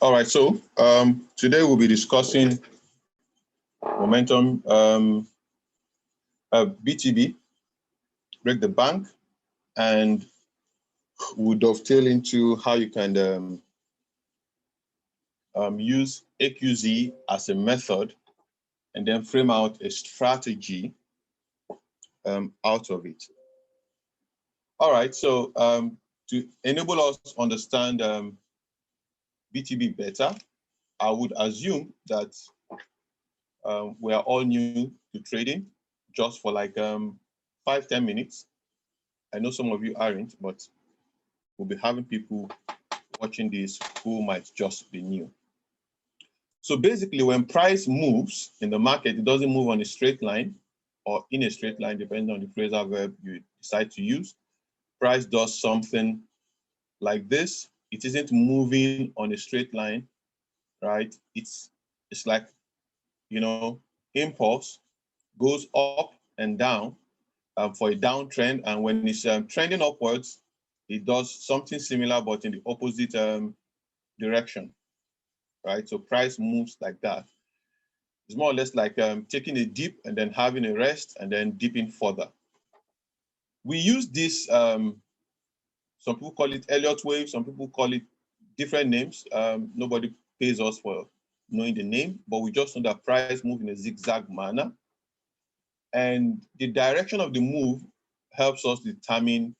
All right, so today we'll be discussing momentum BTB, break the bank, and we'll dovetail into how you can use AQZ as a method and then frame out a strategy out of it. All right, so to enable us to understand BTB better, I would assume that we are all new to trading, just for like 5-10 minutes. I know some of you aren't, but we'll be having people watching this who might just be new. So basically, when price moves in the market, it doesn't move on a straight line or in a straight line, depending on the phrasal verb you decide to use. Price does something like this. It isn't moving on a straight line, right? It's like, you know, impulse goes up and down for a downtrend, and when it's trending upwards, it does something similar but in the opposite direction, right? So price moves like that. It's more or less like taking a dip and then having a rest and then dipping further. We use this, some people call it Elliott wave, some people call it different names. Nobody pays us for knowing the name, but we just know that price moves in a zigzag manner. And the direction of the move helps us determine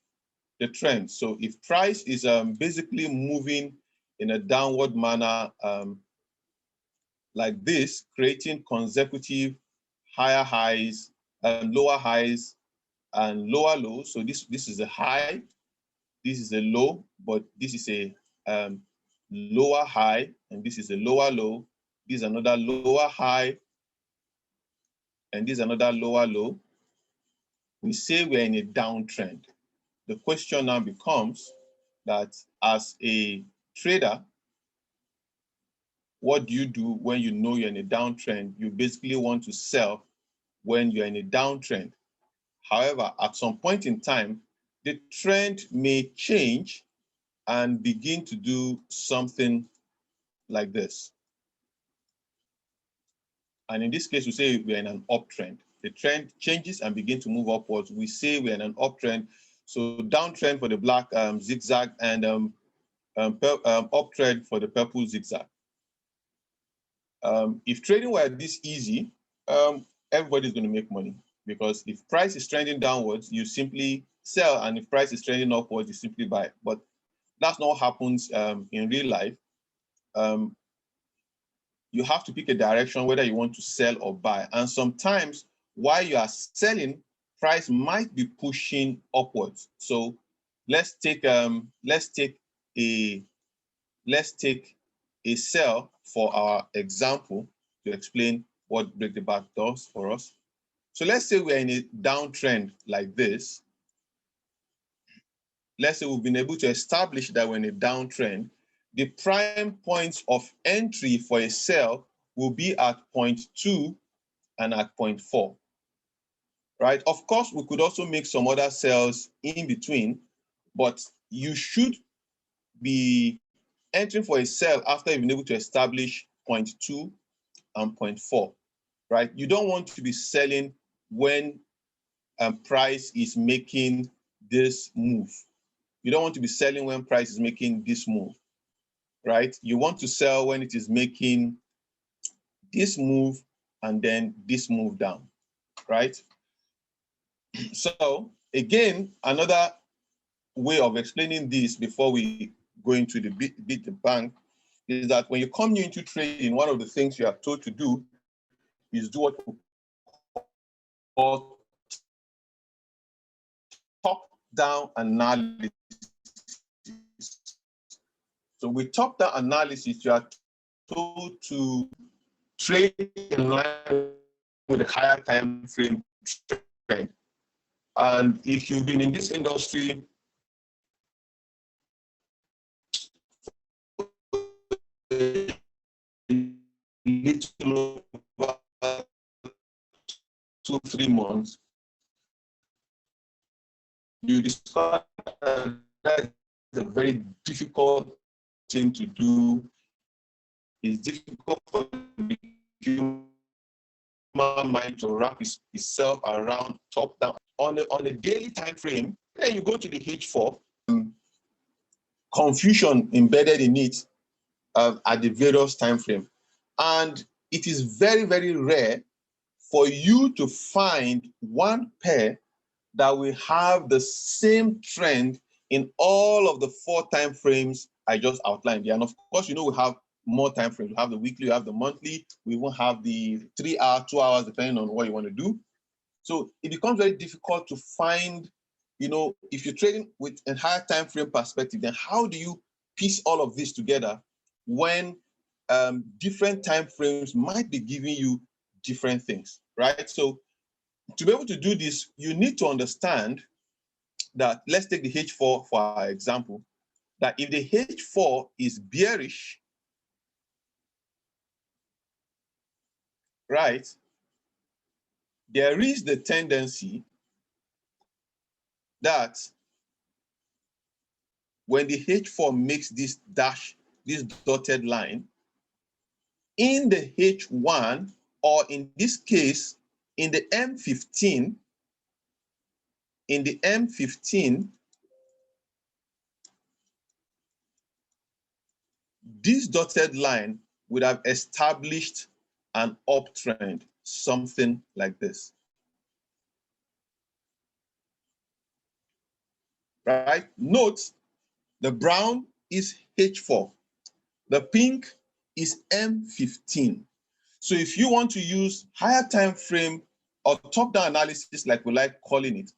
the trend. So if price is basically moving in a downward manner like this, creating consecutive higher highs, lower highs, and lower lows. So this is a high, this is a low, but this is a lower high, and this is a lower low. This is another lower high, and this is another lower low. We say we're in a downtrend. The question now becomes that as a trader, what do you do when you know you're in a downtrend? You basically want to sell when you're in a downtrend. However, at some point in time, the trend may change and begin to do something like this. And in this case, we say we're in an uptrend. The trend changes and begin to move upwards. We say we're in an uptrend. So downtrend for the black zigzag, and uptrend for the purple zigzag. If trading were this easy, everybody's going to make money, because if price is trending downwards, you simply sell, and if price is trending upwards, you simply buy. But that's not what happens in real life. You have to pick a direction whether you want to sell or buy, and sometimes while you are selling, price might be pushing upwards. So let's take a sell for our example to explain what break the back does for us. So let's say we're in a downtrend like this. Let's say we've been able to establish that we're in a downtrend. The prime points of entry for a sell will be at point 2 and at point 4, right? Of course, we could also make some other sells in between, but you should be entering for a sell after you've been able to establish point 2 and point 4, right? You don't want to be selling when price is making this move. You don't want to be selling when price is making this move, right? You want to sell when it is making this move and then this move down, right? So again, another way of explaining this before we go into the beat the bank is that when you come new into trading, one of the things you are told to do is do what we call top-down analysis. So with top-down analysis, you are told to trade in line with a higher time frame trend. And if you've been in this industry little over 2-3 months, you discover that that's a very difficult thing to do It's difficult for the human mind to wrap itself around top down. On a daily time frame, then you go to the H4, confusion embedded in it at the various time frame. And it is very, very rare for you to find one pair that will have the same trend in all of the 4 time frames I just outlined here. And of course, we have more time frames. We have the weekly, we have the monthly, we will have the 3 hours, 2 hours, depending on what you want to do. So it becomes very difficult to find, if you're trading with a higher time frame perspective, then how do you piece all of this together when different time frames might be giving you different things, right? So to be able to do this, you need to understand that, let's take the H4 for our example, that if the H4 is bearish, right, there is the tendency that when the H4 makes this dash, this dotted line, in the H1, or in this case, in the M15, this dotted line would have established an uptrend, something like this. Right? Note, the brown is H4. The pink is M15. So if you want to use higher time frame or top-down analysis, like we like calling it,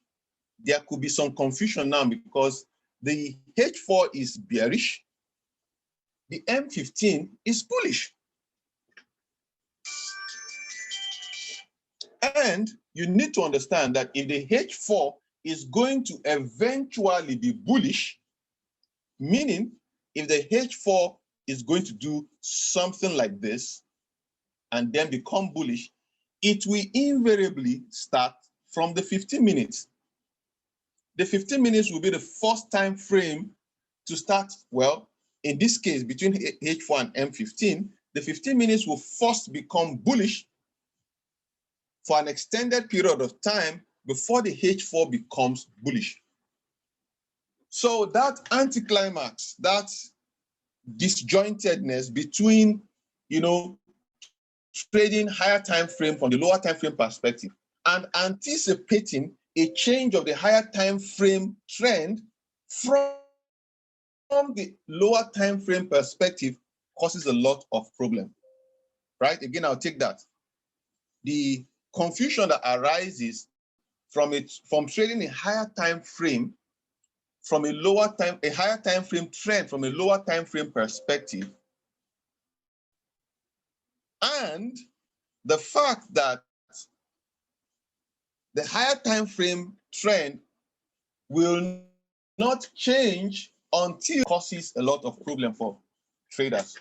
there could be some confusion now because the H4 is bearish, the M15 is bullish. And you need to understand that if the H4 is going to eventually be bullish, meaning if the H4 is going to do something like this and then become bullish, it will invariably start from the 15 minutes. The 15 minutes will be the first time frame to start, well, in this case, between H4 and M15, the 15 minutes will first become bullish for an extended period of time before the H4 becomes bullish. So that anticlimax, that disjointedness between, trading higher time frame from the lower time frame perspective and anticipating a change of the higher time frame trend from the lower time frame perspective causes a lot of problem, right? Again, I'll take that. The confusion that arises from trading a higher time frame from a higher time frame trend from a lower time frame perspective, and the fact that the higher time frame trend will not change until it causes a lot of problem for traders,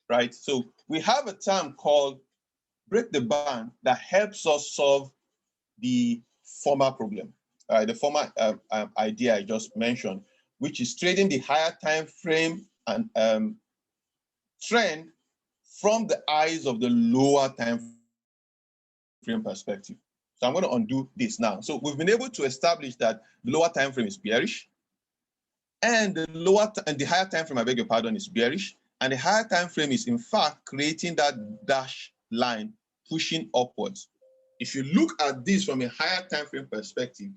right? So we have a term called break the band that helps us solve the former problem, the former idea I just mentioned, which is trading the higher time frame and trend from the eyes of the lower time frame perspective. So I'm going to undo this now. So we've been able to establish that the lower time frame is bearish, and the higher time frame, I beg your pardon, is bearish, and the higher time frame is in fact creating that dash line pushing upwards. If you look at this from a higher time frame perspective,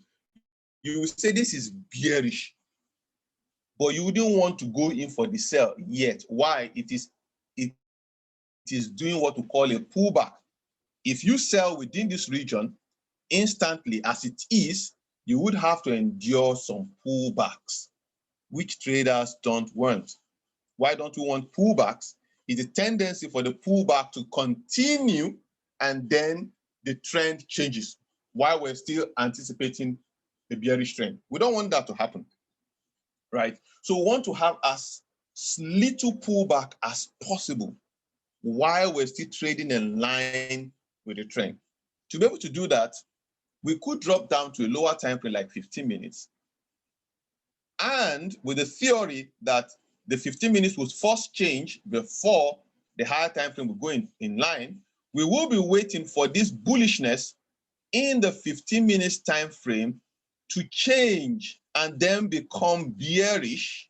you will say this is bearish, but you wouldn't want to go in for the sell yet. Why? It is doing what we call a pullback. If you sell within this region instantly as it is, you would have to endure some pullbacks, which traders don't want. Why don't we want pullbacks? It's a tendency for the pullback to continue and then the trend changes while we're still anticipating a bearish trend. We don't want that to happen, right? So we want to have as little pullback as possible while we're still trading in line with the trend. To be able to do that, we could drop down to a lower time frame like 15 minutes. And with the theory that the 15 minutes was first changed before the higher time frame will go in line, we will be waiting for this bullishness in the 15 minutes time frame to change and then become bearish,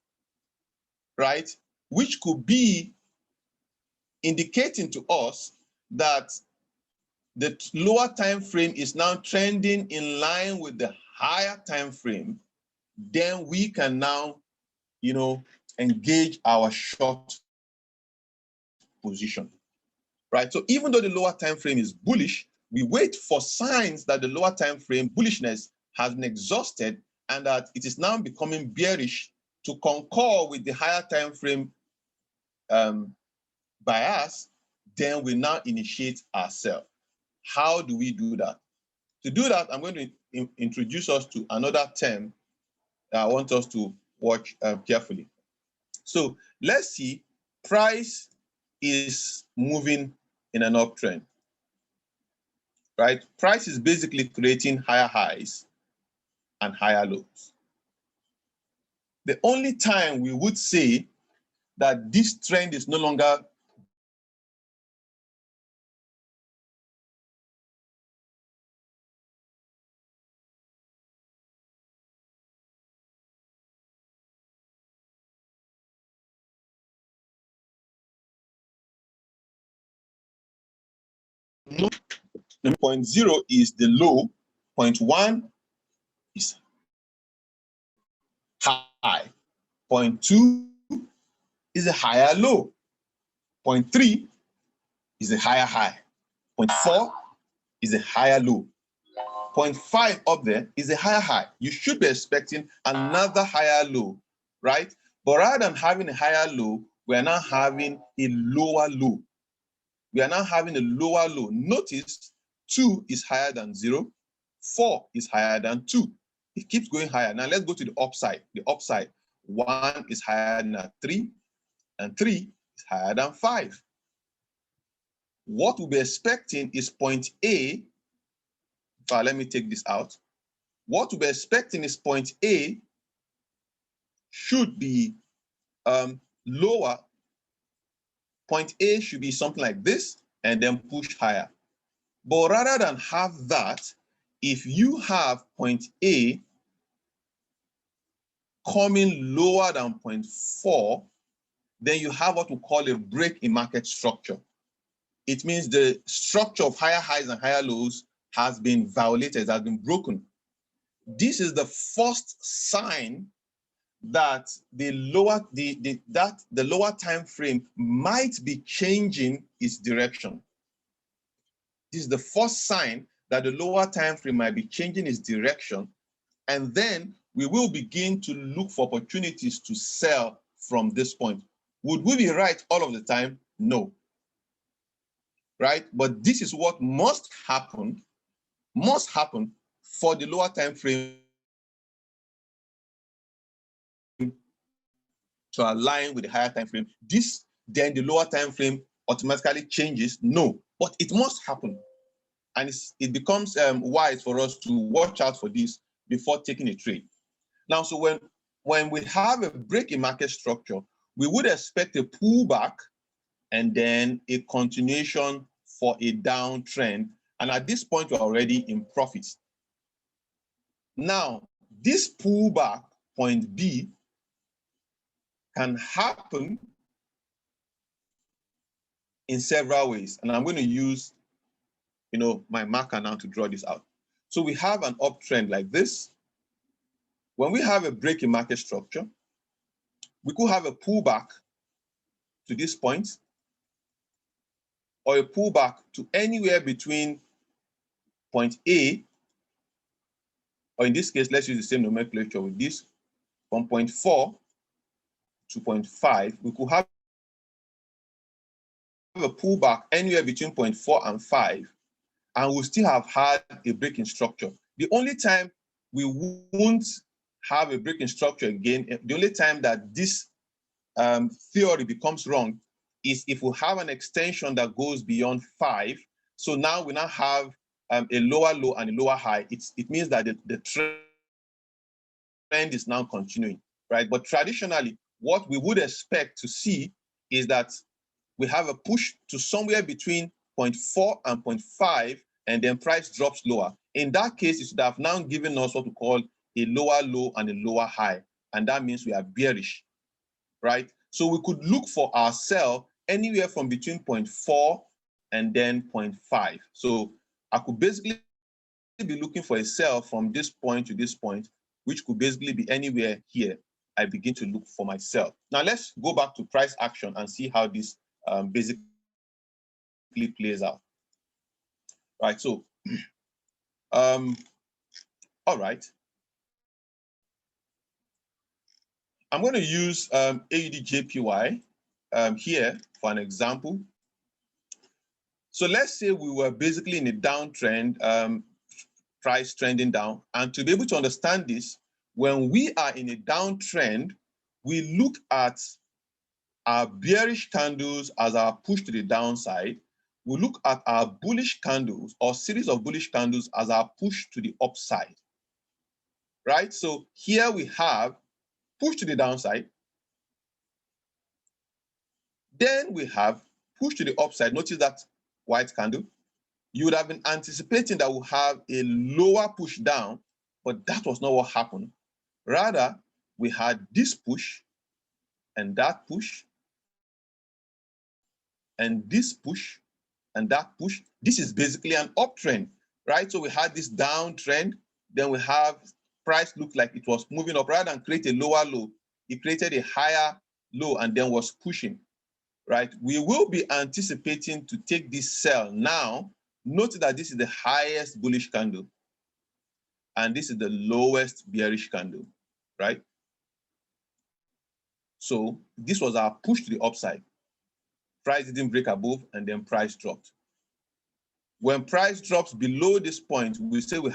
right? Which could be indicating to us that the lower time frame is now trending in line with the higher time frame. Then we can now, engage our short position, right? So even though the lower time frame is bullish, we wait for signs that the lower time frame bullishness has been exhausted and that it is now becoming bearish to concur with the higher time frame bias. Then we now initiate our sell. How do we do that? To do that, I'm going to introduce us to another term that I want us to watch carefully. So let's see, price is moving in an uptrend, right? Price is basically creating higher highs and higher lows. The only time we would say that this trend is no longer no, 0.0 is the low, 0.1 is high, 0.2 is a higher low, 0.3 is a higher high, 0.4 is a higher low, 0.5 up there is a higher high. You should be expecting another higher low, right? But rather than having a higher low, we are now having a lower low. We are now having a lower low. Notice 2 is higher than 0, 4 is higher than 2. It keeps going higher. Now let's go to the upside. The upside, 1 is higher than 3, and 3 is higher than 5. What we'll be expecting is point A. Let me take this out. What we'll be expecting is point A should be lower. Point A should be something like this and then push higher. But rather than have that, if you have point A coming lower than 0.4, then you have what we call a break in market structure. It means the structure of higher highs and higher lows has been violated, has been broken. This is the first sign that the lower time frame might be changing its direction. This is the first sign that the lower time frame might be changing its direction, and then we will begin to look for opportunities to sell from this point. Would we be right all of the time? No. Right? But this is what must happen for the lower time frame to align with the higher time frame. Then the lower time frame automatically changes? No, but it must happen. And it becomes wise for us to watch out for this before taking a trade. Now, so when we have a break in market structure, we would expect a pullback and then a continuation for a downtrend. And at this point, we're already in profits. Now, this pullback, point B, can happen in several ways. And I'm going to use, my marker now to draw this out. So we have an uptrend like this. When we have a break in market structure, we could have a pullback to this point, or a pullback to anywhere between point A, or in this case, let's use the same nomenclature with this, from 0.4 to 0.5. We could have a pullback anywhere between 0.4 and 5, and we'll still have had a breaking structure. The only time we won't have a breaking structure again, the only time that this theory becomes wrong is if we have an extension that goes beyond 5. So now we now have a lower low and a lower high. It means that the trend is now continuing, right? But traditionally, what we would expect to see is that we have a push to somewhere between 0.4 and 0.5, and then price drops lower. In that case, it should have now given us what we call a lower low and a lower high, and that means we are bearish, right? So we could look for our sell anywhere from between 0.4 and then 0.5. So I could basically be looking for a sell from this point to this point, which could basically be anywhere here. I begin to look for my sell. Now let's go back to price action and see how this basically plays out. Right, so all right. I'm going to use AUD-JPY here for an example. So let's say we were basically in a downtrend, price trending down. And to be able to understand this, when we are in a downtrend, we look at our bearish candles as our push to the downside. We look at our bullish candles or series of bullish candles as our push to the upside, right? So here we have push to the downside. Then we have push to the upside. Notice that white candle. You would have been anticipating that we'll have a lower push down, but that was not what happened. Rather, we had this push and that push and this push and that push. This is basically an uptrend, right? So we had this downtrend, then we have price looked like it was moving up. Rather than create a lower low, it created a higher low and then was pushing, right? We will be anticipating to take this sell now. Note that this is the highest bullish candle and this is the lowest bearish candle, right? So this was our push to the upside. Price didn't break above and then price dropped. When price drops below this point, we say we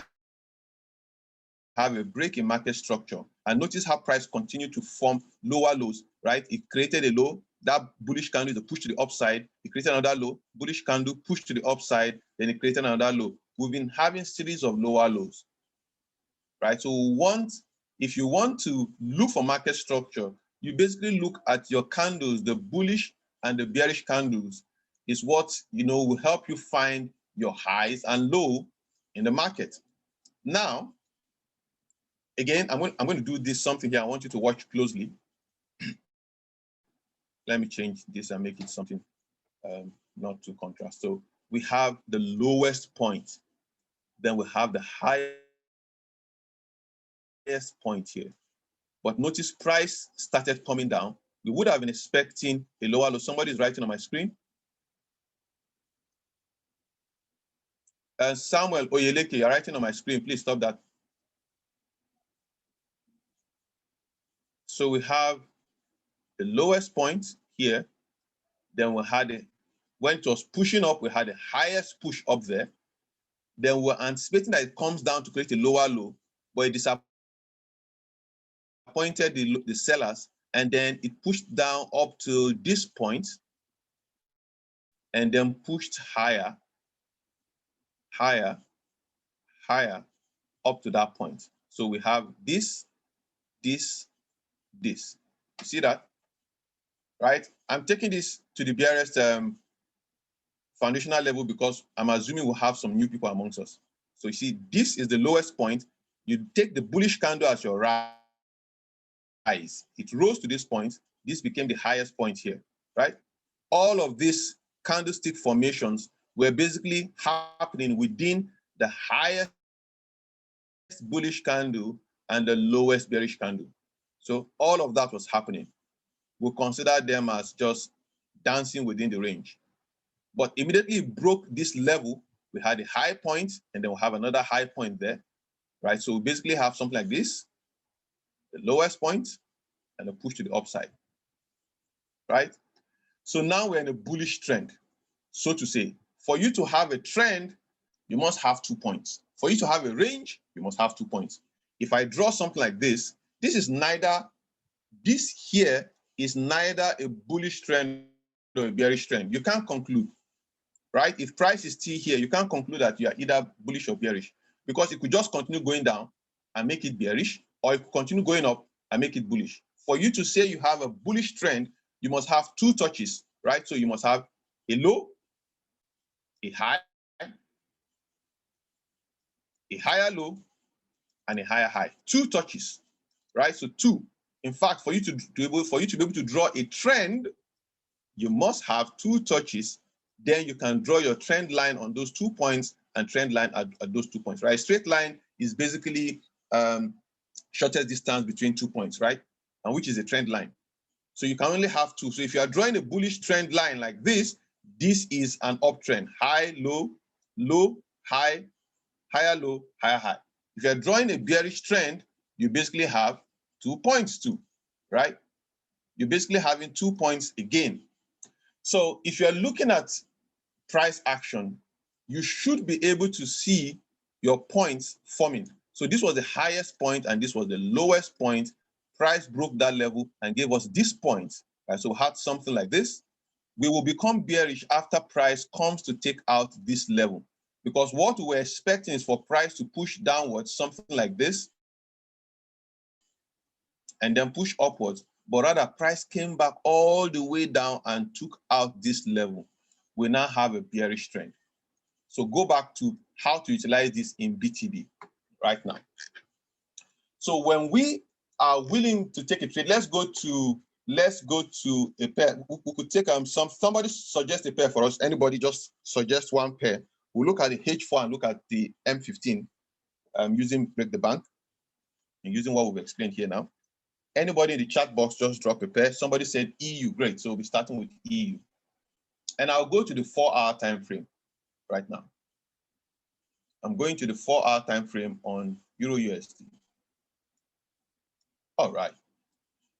have a break in market structure. And notice how price continued to form lower lows, right? It created a low. That bullish candle is a push to the upside. It created another low. Bullish candle, push to the upside. Then it created another low. We've been having series of lower lows, right? So if you want to look for market structure, you basically look at your candles, the bullish and the bearish candles is what will help you find your highs and low in the market. Now, again, I'm going to do something here. I want you to watch closely. Let me change this and make it something not too contrast. So we have the lowest point, then we have the highest point here. But notice price started coming down. We would have been expecting a lower low. Somebody's writing on my screen. Samuel Oyeleke, you're writing on my screen. Please stop that. So we have the lowest point here. Then we had when it was pushing up, we had the highest push up there. Then we're anticipating that it comes down to create a lower low, but it disappointed the sellers, and then it pushed down up to this point, and then pushed higher, higher, higher, up to that point. So we have this. You see that? Right? I'm taking this to the barest foundational level because I'm assuming we'll have some new people amongst us. So you see, this is the lowest point. You take the bullish candle as your rise. It rose to this point. This became the highest point here, right? All of these candlestick formations were basically happening within the highest bullish candle and the lowest bearish candle. So all of that was happening. We'll consider them as just dancing within the range. But immediately it broke this level. We had a high point, and then we'll have another high point there, right? So we basically have something like this, the lowest point, and a push to the upside, right? So now we're in a bullish trend, so to say. For you to have a trend, you must have 2 points. For you to have a range, you must have 2 points. If I draw something like this here is neither a bullish trend or a bearish trend. You can't conclude, right? If price is still here, you can't conclude that you are either bullish or bearish, because it could just continue going down and make it bearish, or it could continue going up and make it bullish. For you to say you have a bullish trend, you must have 2 touches right? So you must have a low, a high, a higher low, and a higher high. 2 touches, right? So 2. In fact, for you to be able to draw a trend, you must have 2 touches. Then you can draw your trend line on those 2 points and trend line at those 2 points, right? Straight line is basically shortest distance between 2 points, right? And which is a trend line. So you can only have 2. So if you are drawing a bullish trend line like this is an uptrend: high, low, low, high, higher low, higher high. If you're drawing a bearish trend, you basically have 2 points too, right? You're basically having 2 points again. So if you're looking at price action, you should be able to see your points forming. So this was the highest point and this was the lowest point. Price broke that level and gave us this point. Right? So we had something like this. We will become bearish after price comes to take out this level, because what we were expecting is for price to push downwards, something like this, and then push upwards. But rather, price came back all the way down and took out this level. We now have a bearish trend. So go back to how to utilize this in BTB right now. So when we are willing to take a trade, let's go to a pair. We could take somebody suggest a pair for us. Anybody just suggest one pair. We'll look at the H4 and look at the M15 using break the bank and using what we've explained here now. Anybody in the chat box just drop a pair. Somebody said EU, great. So we'll be starting with EU. And I'll go to the 4-hour time frame right now. I'm going to the 4-hour time frame on Euro USD. All right.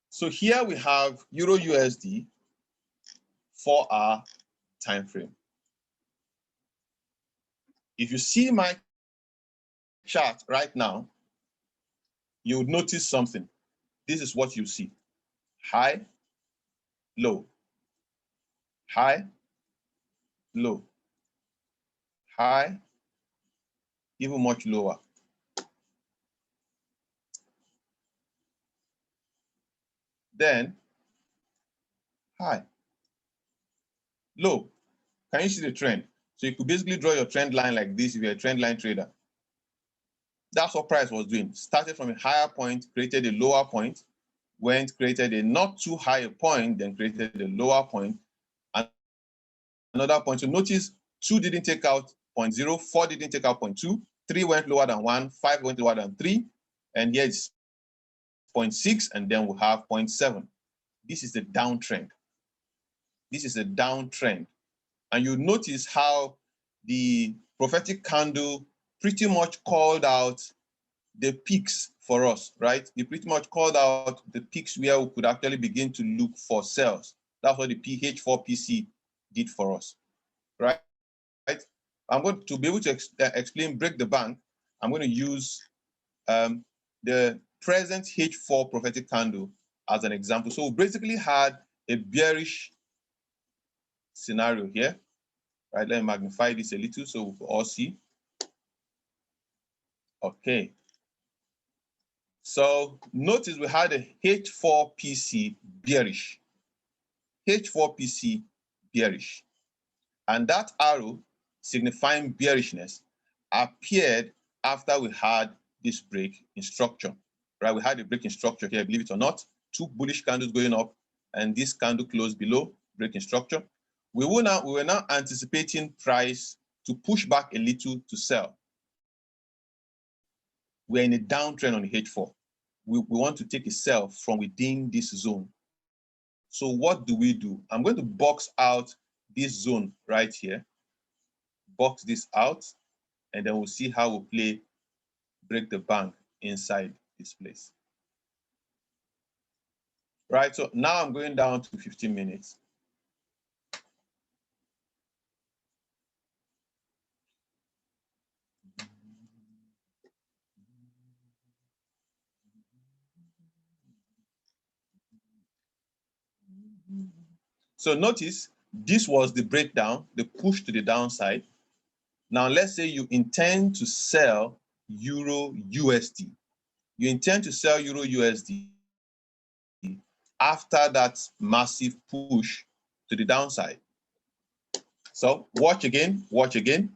So here we have Euro USD 4-hour time frame. If you see my chart right now, you would notice something. This is what you see: high, low, high, low, high, even much lower. Then high, low. Can you see the trend? So you could basically draw your trend line like this if you're a trend line trader. That's what price was doing. Started from a higher point, created a lower point, created a not too high a point, then created a lower point, and another point. So notice 2 didn't take out 0.0, 4 didn't take out 0.2, 3 went lower than 1, 5 went lower than 3, and here it's 0.6, and then we have 0.7. This is the downtrend. This is a downtrend. And you notice how the prophetic candle pretty much called out the peaks for us, right? They pretty much called out the peaks where we could actually begin to look for sales. That's what the PH4PC did for us, right? I'm going to be able to explain break the bank. I'm going to use the present H4 prophetic candle as an example. So we basically had a bearish scenario here, right? Let me magnify this a little so we can all see. Okay. So notice we had a H4PC bearish. H4PC bearish. And that arrow signifying bearishness appeared after we had this break in structure, right? We had a break in structure here, believe it or not, 2 bullish candles going up, and this candle closed below, break in structure. We were now anticipating price to push back a little to sell. We're in a downtrend on the H4. We want to take a sell from within this zone. So what do? I'm going to box out this zone right here, box this out, and then we'll see how we play break the bank inside this place. Right, so now I'm going down to 15 minutes. So notice this was the breakdown, the push to the downside. Now let's say you intend to sell Euro USD. You intend to sell Euro USD after that massive push to the downside. So watch again, watch again.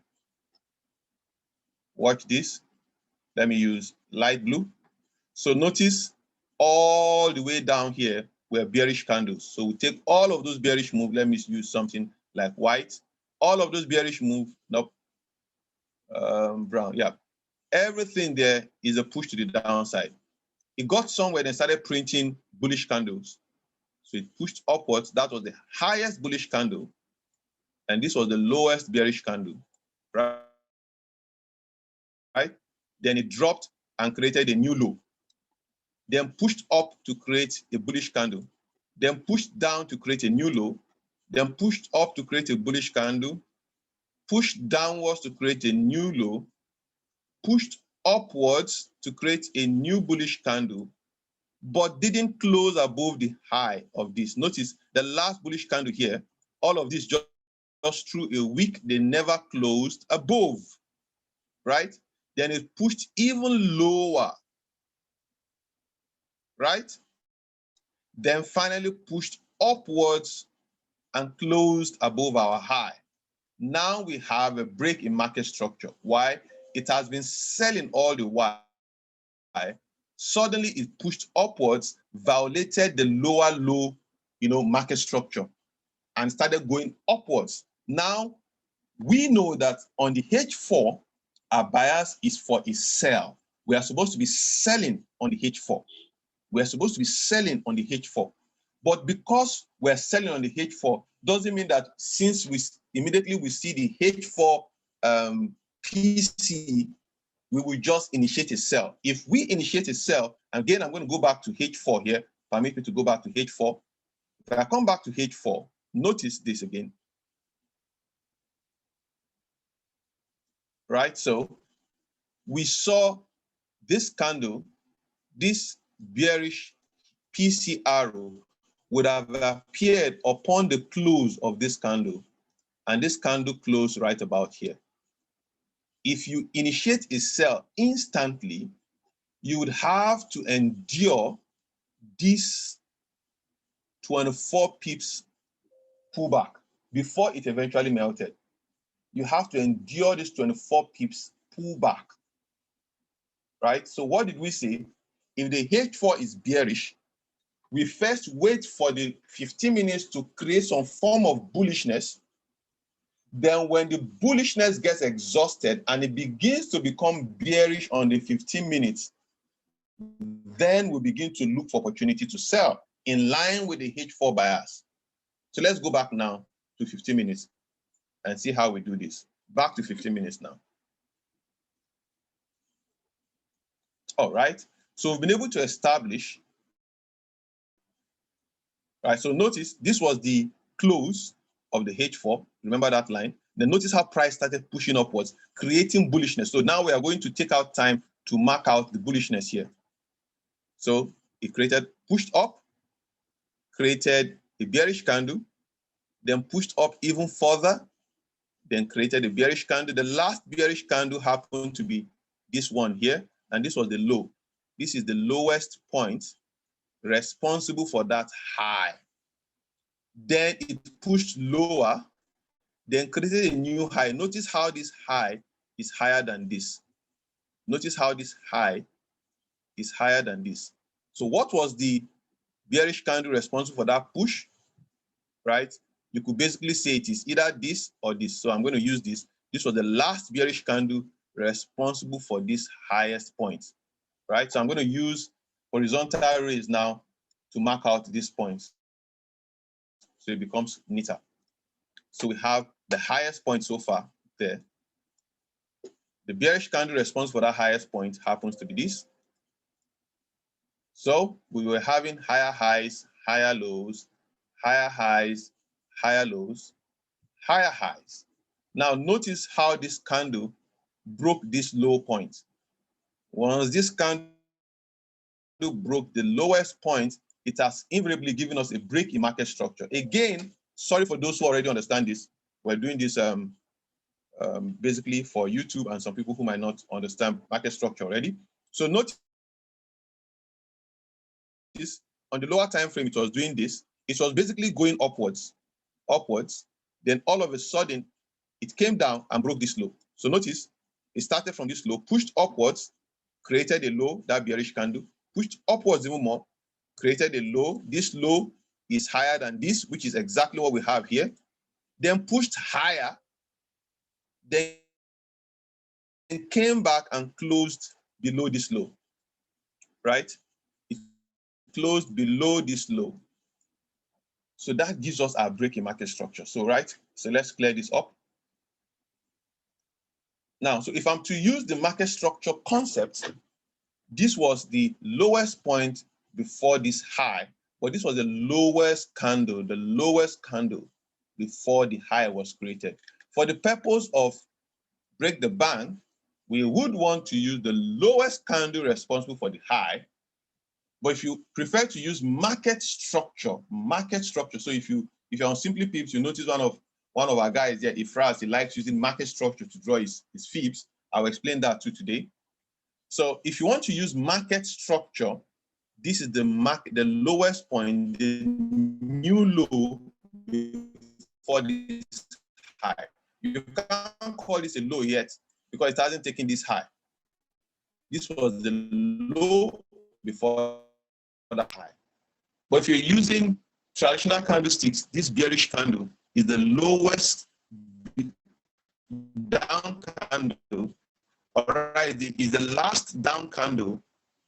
Watch this. Let me use light blue. So notice all the way down here were bearish candles. So we take all of those bearish moves. Let me use something like white. All of those bearish moves, nope, brown, yeah. Everything there is a push to the downside. It got somewhere and started printing bullish candles. So it pushed upwards. That was the highest bullish candle. And this was the lowest bearish candle, right? Then it dropped and created a new low. Then pushed up to create a bullish candle. Then pushed down to create a new low. Then pushed up to create a bullish candle. Pushed downwards to create a new low. Pushed upwards to create a new bullish candle, but didn't close above the high of this. Notice the last bullish candle here, all of this just through a week, they never closed above, right? Then it pushed even lower, right? Then finally pushed upwards and closed above our high. Now we have a break in market structure. Why? It has been selling all the while. Suddenly it pushed upwards, violated the lower low, market structure, and started going upwards. Now we know that on the H4, our bias is for a sell. We are supposed to be selling on the H4. We are supposed to be selling on the H4. But because we're selling on the H4, doesn't mean that since we immediately see the H4 PC, we will just initiate a sell. If we initiate a sell, again, I'm going to go back to H4 here. Permit me to go back to H4. If I come back to H4, notice this again. Right, so we saw this candle, this bearish PC arrow would have appeared upon the close of this candle, and this candle closed right about here. If you initiate a sell instantly, you would have to endure this 24 pips pullback before it eventually melted. You have to endure this 24 pips pullback, right? So what did we say? If the H4 is bearish, we first wait for the 15 minutes to create some form of bullishness. Then when the bullishness gets exhausted and it begins to become bearish on the 15 minutes, then we begin to look for opportunity to sell in line with the H4 bias. So let's go back now to 15 minutes and see how we do this. Back to 15 minutes now. All right, so we've been able to establish, right? So notice this was the close of the H4. Remember that line? Then notice how price started pushing upwards, creating bullishness. So now we are going to take out time to mark out the bullishness here. So it pushed up, created a bearish candle, then pushed up even further, then created a bearish candle. The last bearish candle happened to be this one here, and this was the low. This is the lowest point responsible for that high. Then it pushed lower, then created a new high. Notice how this high is higher than this. Notice how this high is higher than this. So what was the bearish candle responsible for that push, right? You could basically say it is either this or this. So I'm going to use this. This was the last bearish candle responsible for this highest point, right? So I'm going to use horizontal rays now to mark out these points. So it becomes neater. So we have the highest point so far there. The bearish candle responsible for that highest point happens to be this. So we were having higher highs, higher lows, higher highs, higher lows, higher highs. Now notice how this candle broke this low point. Once this candle broke the lowest point, it has invariably given us a break in market structure. Again, sorry for those who already understand this. We're doing this basically for YouTube and some people who might not understand market structure already. So notice on the lower time frame, it was doing this. It was basically going upwards upwards, then all of a sudden it came down and broke this low. So notice it started from this low, pushed upwards, created a low, that bearish candle, pushed upwards even more, created a low. This low is higher than this, which is exactly what we have here. Then pushed higher, then it came back and closed below this low, right? It closed below this low. So that gives us our break-in market structure. So, right, so let's clear this up. Now, so if I'm to use the market structure concept, this was the lowest point before this high, but this was the lowest candle before the high was created. For the purpose of break the bank, we would want to use the lowest candle responsible for the high. But if you prefer to use market structure, so if you're on SimplyPips, you notice one of our guys here, Ifraz, he likes using market structure to draw his fibs. I'll explain that too today. So if you want to use market structure, this is the lowest point, the new low for this high. You can't call this a low yet because it hasn't taken this high. This was the low before the high. But if you're using traditional candlesticks, this bearish candle is the lowest down candle. All right, it is the last down candle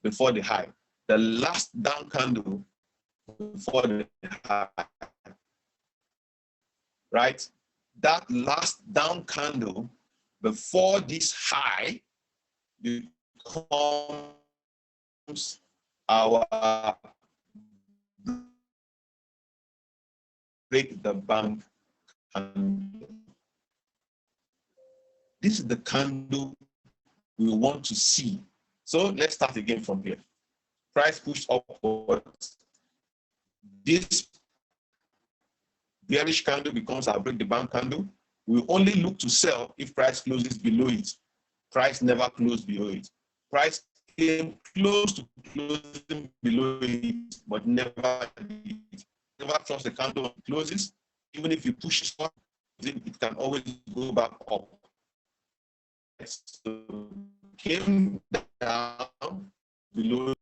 before the high. The last down candle before the high. Right? That last down candle before this high becomes our break the bank candle. This is the candle we want to see. So let's start again from here. Price pushed upwards. This bearish candle becomes our break the bank candle. We only look to sell if price closes below it. Price never closed below it. Price came close to closing below it, but never did. Never trust the candle when it closes. Even if you push it up, it can always go back up. So came down below.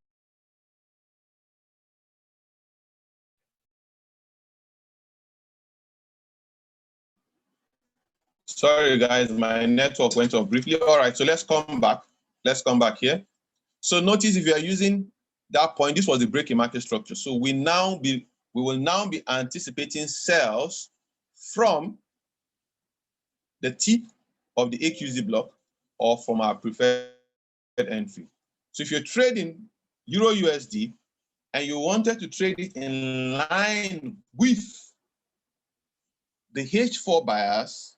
Sorry, guys, my network went off briefly. All right, so let's come back. Let's come back here. So notice if you are using that point, this was the break in market structure. So we will now be anticipating sales from the tip of the AQZ block or from our preferred entry. So if you're trading Euro USD and you wanted to trade it in line with the H4 bias,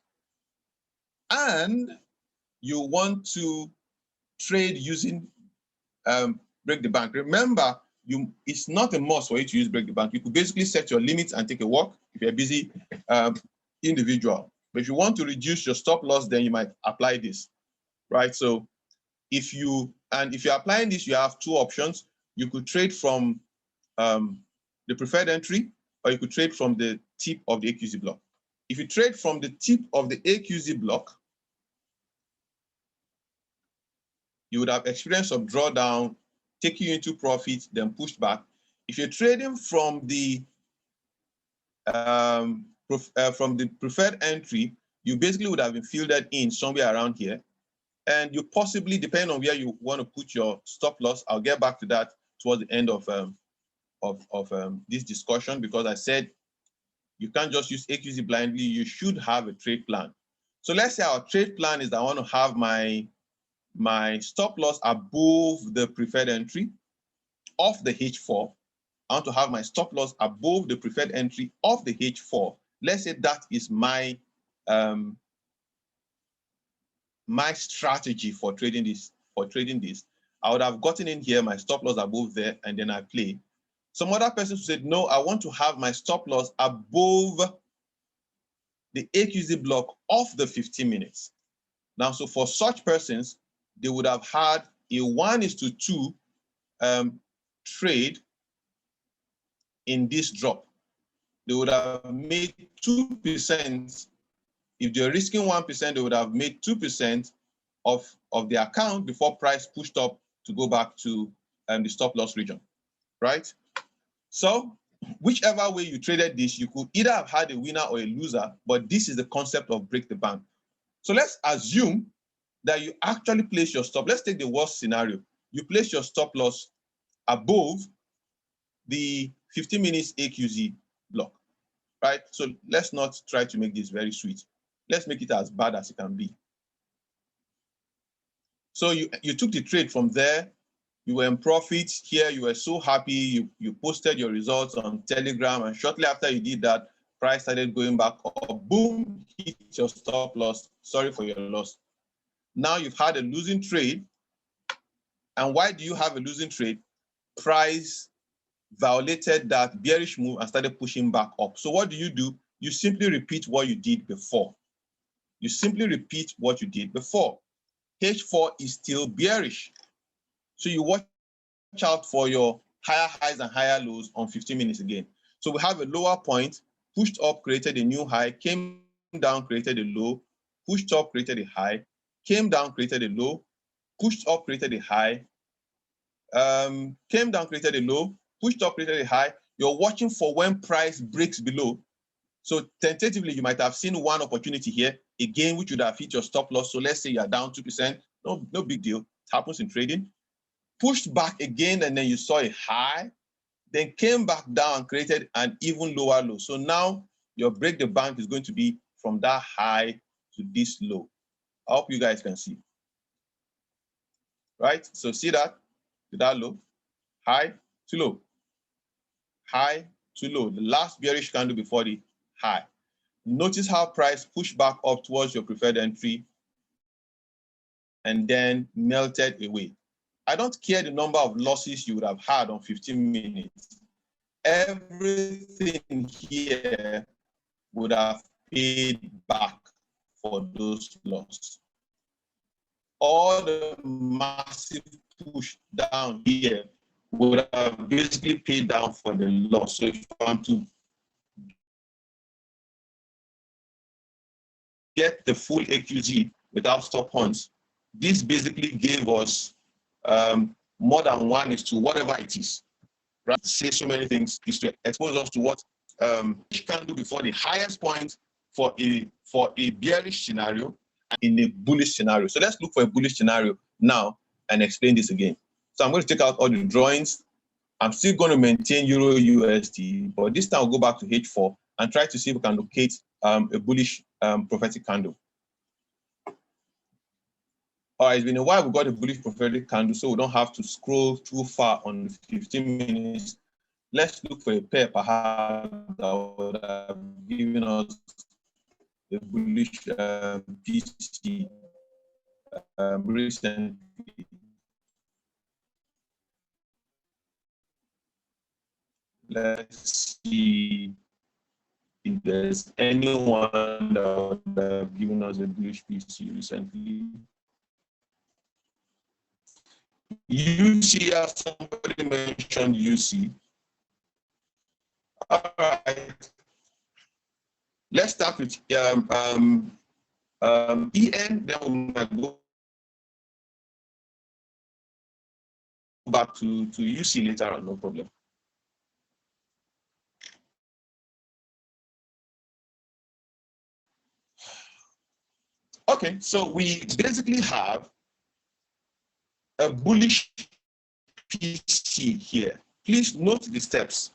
and you want to trade using break the bank. Remember, it's not a must for you to use break the bank. You could basically set your limits and take a walk if you're a busy individual. But if you want to reduce your stop loss, then you might apply this, right? So if you're applying this, you have two options. You could trade from the preferred entry, or you could trade from the tip of the AQZ block. If you trade from the tip of the AQZ block, you would have experienced some drawdown, taking you into profit, then pushed back. If you're trading from the preferred entry, you basically would have been fielded in somewhere around here. And you possibly, depending on where you want to put your stop loss, I'll get back to that towards the end of this discussion, because I said you can't just use AQZ blindly. You should have a trade plan. So let's say our trade plan is that I want to have my stop loss above the preferred entry of the H4. I want to have my stop loss above the preferred entry of the H4. Let's say that is my my strategy for trading this. I would have gotten in here, my stop loss above there, and then I play. Some other persons said, no, I want to have my stop loss above the AQZ block of the 15 minutes. Now, so for such persons, they would have had a 1:2 trade in this drop. they would have made 2%. If they're risking 1%, they would have made 2% of the account before price pushed up to go back to the stop loss region, right? So whichever way you traded this, you could either have had a winner or a loser, but this is the concept of break the bank. So let's assume that you actually place your stop. Let's take the worst scenario. You place your stop loss above the 15 minutes AQZ block, right? So let's not try to make this very sweet. Let's make it as bad as it can be. So you took the trade from there, you were in profit here, you were so happy, you posted your results on Telegram, and shortly after you did that, price started going back up, boom, hit your stop loss, sorry for your loss. Now you've had a losing trade, and why do you have a losing trade? Price violated that bearish move and started pushing back up. So what do? You simply repeat what you did before. You simply repeat what you did before. H4 is still bearish. So you watch out for your higher highs and higher lows on 15 minutes again. So we have a lower point, pushed up, created a new high, came down, created a low, pushed up, created a high, came down, created a low, pushed up, created a high, came down, created a low, pushed up, created a high. You're watching for when price breaks below. So tentatively, you might have seen one opportunity here, again, which would have hit your stop loss. So let's say you're down 2%, no big deal. It happens in trading. Pushed back again, and then you saw a high, then came back down and created an even lower low. So now your break the bank is going to be from that high to this low. I hope you guys can see. Right? So see that? To that low, high to low, high to low. The last bearish candle before the high. Notice how price pushed back up towards your preferred entry and then melted away. I don't care the number of losses you would have had on 15 minutes. Everything here would have paid back for those losses. All the massive push down here would have basically paid down for the loss. So if you want to get the full AQZ without stop points, this basically gave us more than 1:1 whatever it is. Right? To say so many things is to expose us to what each can do before the highest point for a bearish scenario and in a bullish scenario. So let's look for a bullish scenario now and explain this again. So I'm going to take out all the drawings. I'm still going to maintain Euro USD, but this time I'll go back to H4 and try to see if we can locate a bullish prophetic candle. All right, it's been a while we got a bullish prophetic candle, so we don't have to scroll too far on 15 minutes. Let's look for a pair perhaps that would have given us a bullish PC recently. Let's see if there's anyone that would have given us a bullish PC recently. UC, as somebody mentioned UC. All right. Let's start with EN, then we might go back to UC later on, no problem. Okay, so we basically have a bullish PC here. Please note the steps.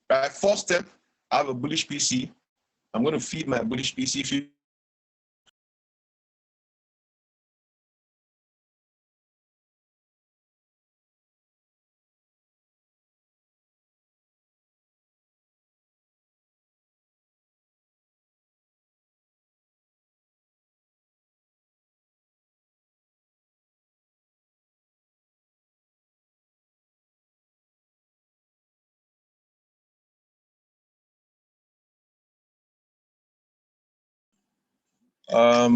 Right, first step, I have a bullish PC. I'm going to feed my bullish PC. All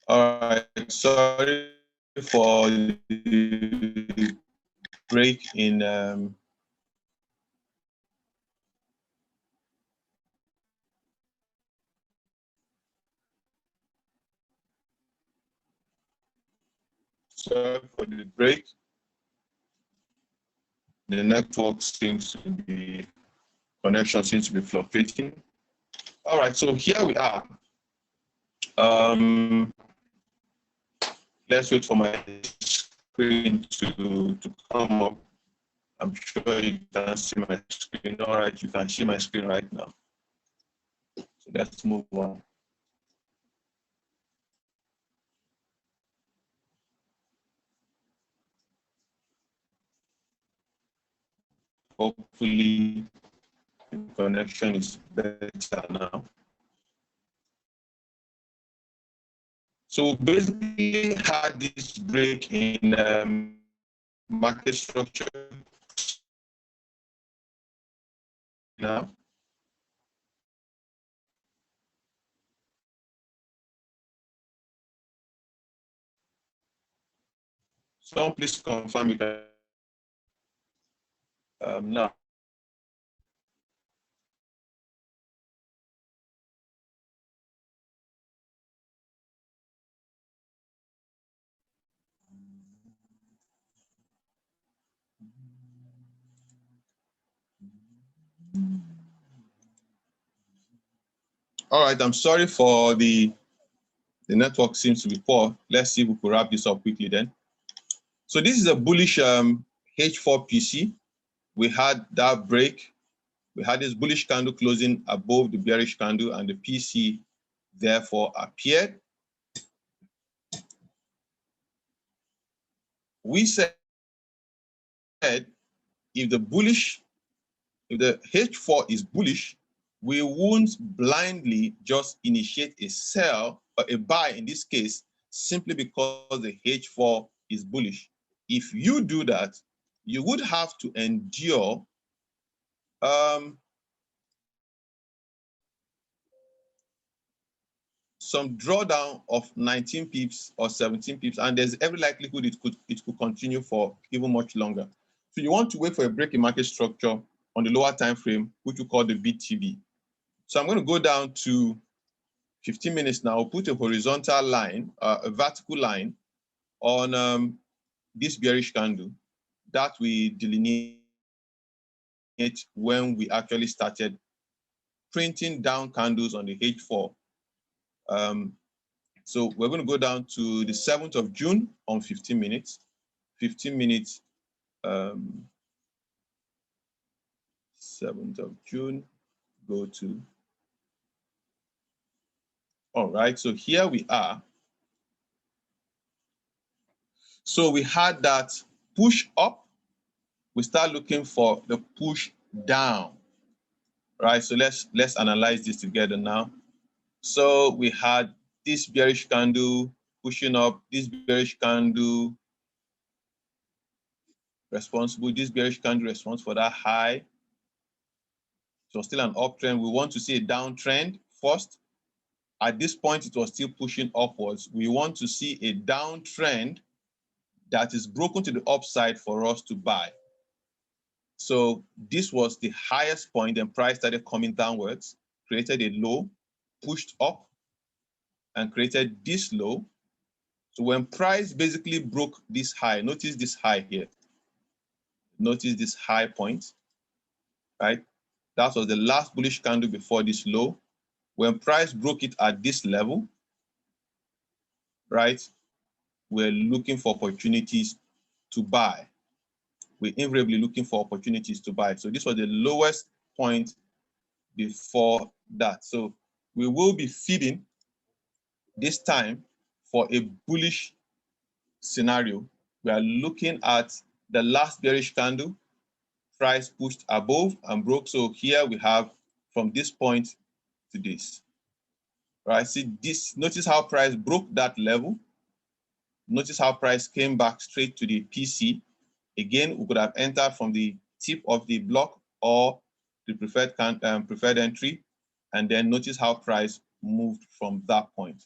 right, sorry for the break in sorry for the break. The network seems to be, connection seems to be fluctuating. All right, so here we are. Let's wait for my screen to come up. I'm sure you can see my screen. All right, you can see my screen right now. So let's move on. Hopefully, the connection is better now. So basically had this break in market structure now. So please confirm you can now. All right, I'm sorry for the network seems to be poor. Let's see if we could wrap this up quickly then. So this is a bullish H4 PC. We had that break. We had this bullish candle closing above the bearish candle, and the PC therefore appeared. We said if the H4 is bullish, we won't blindly just initiate a sell or a buy in this case, simply because the H4 is bullish. If you do that, you would have to endure some drawdown of 19 pips or 17 pips, and there's every likelihood it could continue for even much longer. So you want to wait for a break in market structure on the lower time frame, which we call the BTB. So I'm going to go down to 15 minutes now. I'll put a horizontal line, a vertical line on this bearish candle that we delineate when we actually started printing down candles on the H4. So we're going to go down to the 7th of June on 15 minutes. 15 minutes, 7th of June, go to. All right, so here we are. So we had that push up. We start looking for the push down. Right, so let's analyze this together now. So we had this bearish candle pushing up, this bearish candle responsible, this bearish candle responsible for that high. So still an uptrend. We want to see a downtrend first. At this point, it was still pushing upwards. We want to see a downtrend that is broken to the upside for us to buy. So this was the highest point, and price started coming downwards, created a low, pushed up, and created this low. So when price basically broke this high, notice this high here. Notice this high point, right? That was the last bullish candle before this low. When price broke it at this level, right, we're looking for opportunities to buy. We're invariably looking for opportunities to buy. So this was the lowest point before that. So we will be feeding this time for a bullish scenario. We are looking at the last bearish candle, price pushed above and broke. So here we have from this point to this. Right? See this, notice how price broke that level. Notice how price came back straight to the PC. Again, we could have entered from the tip of the block or the preferred entry, and then notice how price moved from that point.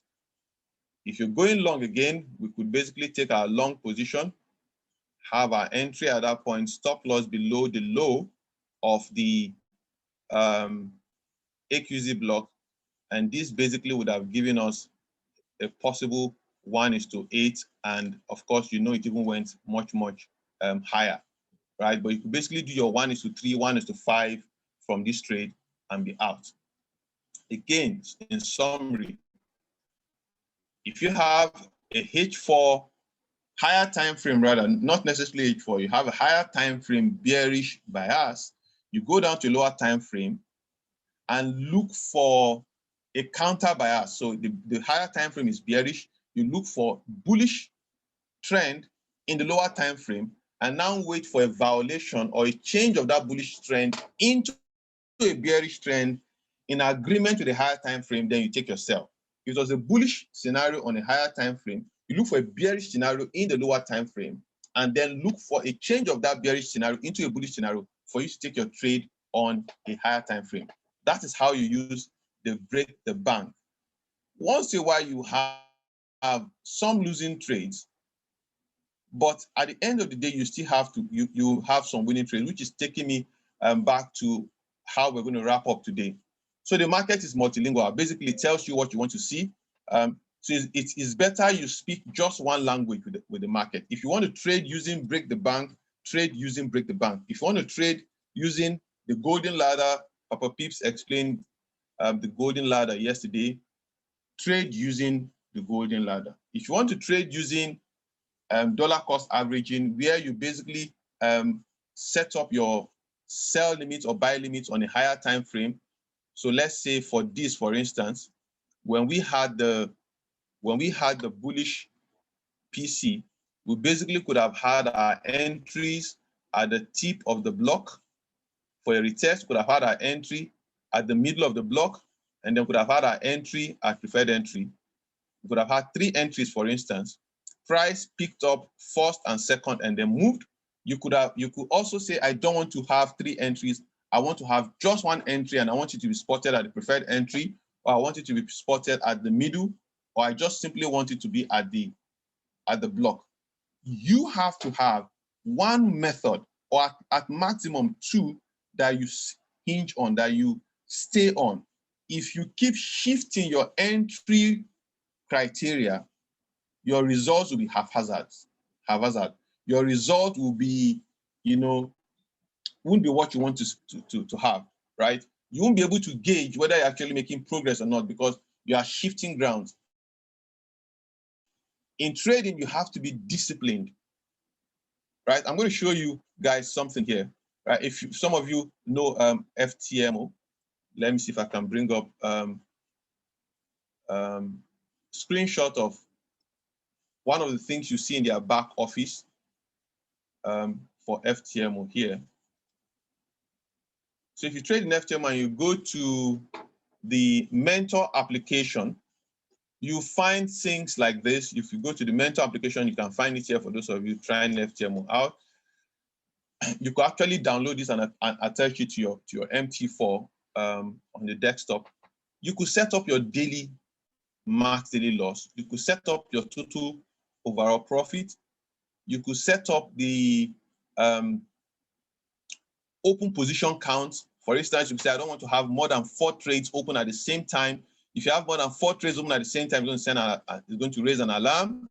If you're going long again, we could basically take our long position, have our entry at that point, stop loss below the low of the AQZ block, and this basically would have given us a possible 1:8, and of course, you know, it even went much higher, right? But you could basically do your 1:3, 1:5 from this trade and be out. Again, in summary, if you have a H4 higher time frame, rather not necessarily H4, you have a higher time frame bearish bias, you go down to a lower time frame and look for a counter bias. So the higher time frame is bearish, you look for bullish trend in the lower time frame and now wait for a violation or a change of that bullish trend into a bearish trend in agreement with the higher time frame, then you take your sell. If it was a bullish scenario on a higher time frame, you look for a bearish scenario in the lower time frame and then look for a change of that bearish scenario into a bullish scenario for you to take your trade on a higher time frame. That is how you use the break the bank. Once in a while, you have some losing trades, but at the end of the day, you still have to you have some winning trades, which is taking me back to how we're going to wrap up today. So the market is multilingual. Basically, it tells you what you want to see. So it's better you speak just one language with the market. If you want to trade using break the bank, trade using break the bank. If you want to trade using the golden ladder, Papa Pips explained the golden ladder yesterday, trade using the golden ladder. If you want to trade using dollar cost averaging, where you basically set up your sell limits or buy limits on a higher time frame. So let's say for this, for instance, when we had the bullish PC, we basically could have had our entries at the tip of the block for a retest, could have had our entry at the middle of the block, and then could have had our entry at preferred entry. We could have had 3 entries, for instance. Price picked up first and second and then moved. You could also say, I don't want to have 3 entries. I want to have just 1 entry and I want it to be spotted at the preferred entry, or I want it to be spotted at the middle, or I just simply want it to be at the block. You have to have one method, or at maximum 2, that you hinge on, that you stay on. If you keep shifting your entry criteria, your results will be haphazard. Your result will be, won't be what you want to have, right? You won't be able to gauge whether you're actually making progress or not because you are shifting grounds. In trading, you have to be disciplined, right? I'm going to show you guys something here, right? If some of you know FTMO, let me see if I can bring up screenshot of one of the things you see in their back office for FTMO here. So if you trade in FTMO and you go to the mentor application, you find things like this. If you go to the mentor application, you can find it here for those of you trying FTMO out. You could actually download this and attach it to your MT4 on the desktop. You could set up your daily max daily loss. You could set up your total overall profit. You could set up the open position count. For instance, you could say, I don't want to have more than 4 trades open at the same time. If you have more than 4 trades open at the same time, it's going to raise an alarm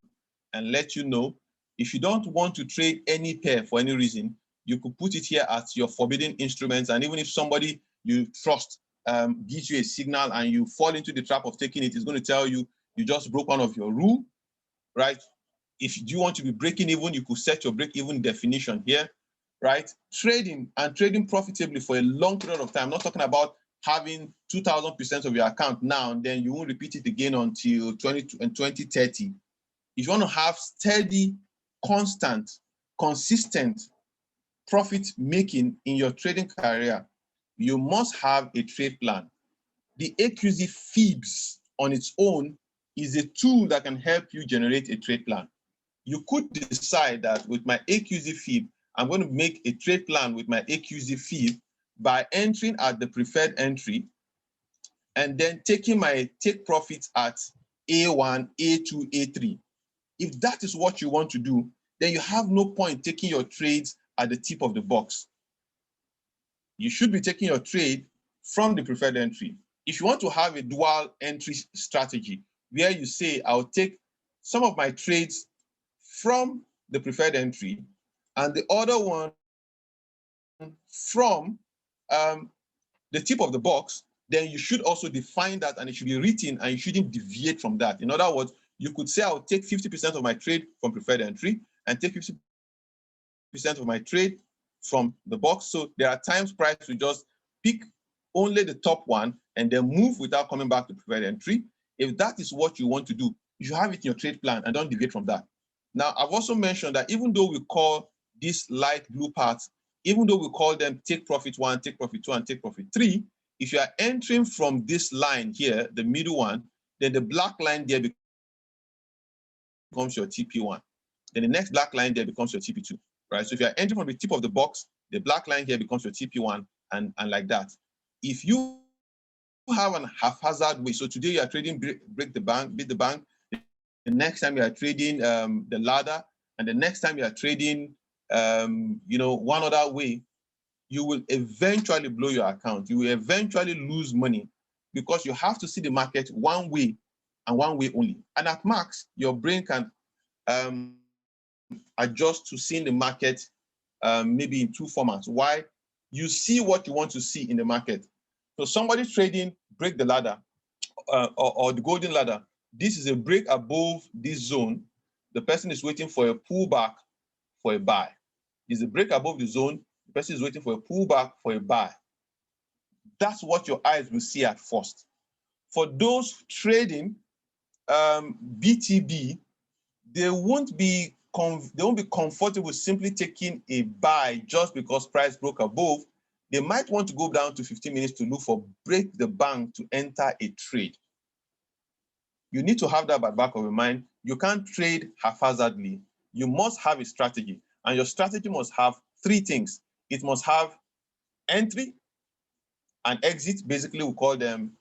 and let you know. If you don't want to trade any pair for any reason, you could put it here as your forbidden instruments. And even if somebody you trust gives you a signal and you fall into the trap of taking it, it's going to tell you you just broke one of your rule, right? If you want to be breaking even, you could set your break even definition here, right? Trading profitably for a long period of time. I'm not talking about having 2,000% of your account now, and then you won't repeat it again until 2030. If you want to have steady, constant, consistent profit making in your trading career, you must have a trade plan. The AQZ Fibs on its own is a tool that can help you generate a trade plan. You could decide that with my AQZ Fib, I'm going to make a trade plan with my AQZ Fib by entering at the preferred entry and then taking my take profits at A1, A2, A3. If that is what you want to do, then you have no point taking your trades at the tip of the box. You should be taking your trade from the preferred entry. If you want to have a dual entry strategy, where you say, I'll take some of my trades from the preferred entry and the other one from the tip of the box, then you should also define that, and it should be written, and you shouldn't deviate from that. In other words, you could say, I'll take 50% of my trade from preferred entry and take 50% of my trade from the box. So there are times price will just pick only the top one and then move without coming back to preferred entry. If that is what you want to do, you should have it in your trade plan and don't deviate from that. Now, I've also mentioned that even though we call these light blue parts, even though we call them take profit 1, take profit 2, and take profit 3, if you are entering from this line here, the middle one, then the black line there becomes your TP1. Then the next black line there becomes your TP2, right? So if you are entering from the tip of the box, the black line here becomes your TP1, and like that. If you have an haphazard way, so today you are trading break the bank, beat the bank, the next time you are trading the ladder, and the next time you are trading one other way, you will eventually blow your account. You will eventually lose money because you have to see the market one way and one way only. And at max, your brain can adjust to seeing the market maybe in two formats. Why? You see what you want to see in the market. So somebody trading break the ladder or the golden ladder. This is a break above this zone. The person is waiting for a pullback for a buy. Is a break above the zone. The person is waiting for a pullback for a buy. That's what your eyes will see at first. For those trading BTB, they won't be comfortable simply taking a buy just because price broke above. They might want to go down to 15 minutes to look for break the bank to enter a trade. You need to have that by back of your mind. You can't trade haphazardly. You must have a strategy, and your strategy must have three things. It must have entry and exit. Basically, we call them,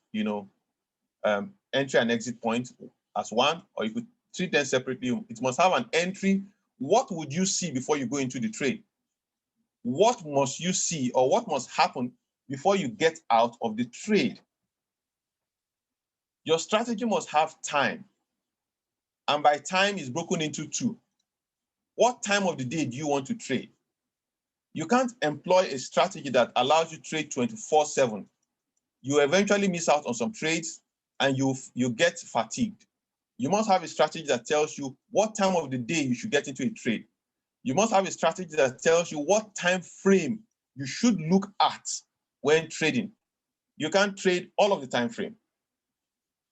entry and exit points as one, or you could treat them separately. It must have an entry. What would you see before you go into the trade? What must you see, or what must happen before you get out of the trade? Your strategy must have time. And by time is broken into two. What time of the day do you want to trade? You can't employ a strategy that allows you to trade 24/7. You eventually miss out on some trades and you get fatigued. You must have a strategy that tells you what time of the day you should get into a trade. You must have a strategy that tells you what time frame you should look at when trading. You can't trade all of the time frame,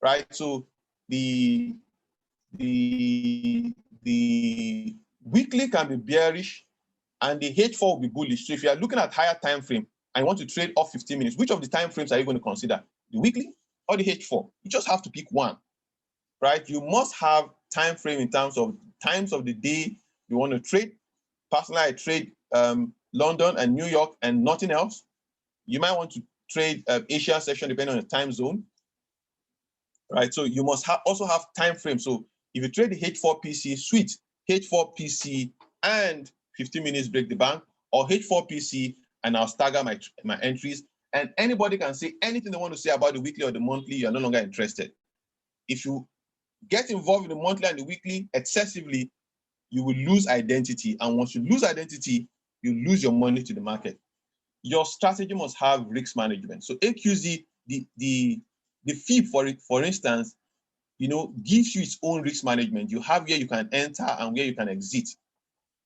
right? So the weekly can be bearish and the H4 will be bullish. So if you are looking at higher time frame and you want to trade off 15 minutes, which of the time frames are you going to consider? The weekly or the H4? You just have to pick one, right? You must have time frame in terms of times of the day you want to trade. Personally, I trade London and New York and nothing else. You might want to trade Asia session depending on the time zone, right? So you must also have time frame. So if you trade the H4PC, switch H4PC and 15 minutes break the bank, or H4PC and I'll stagger my entries. And anybody can say anything they want to say about the weekly or the monthly. You're no longer interested. If you get involved in the monthly and the weekly excessively, you will lose identity. And once you lose identity, you lose your money to the market. Your strategy must have risk management. So AQZ, the fee for it, for instance, gives you its own risk management. You have where you can enter and where you can exit.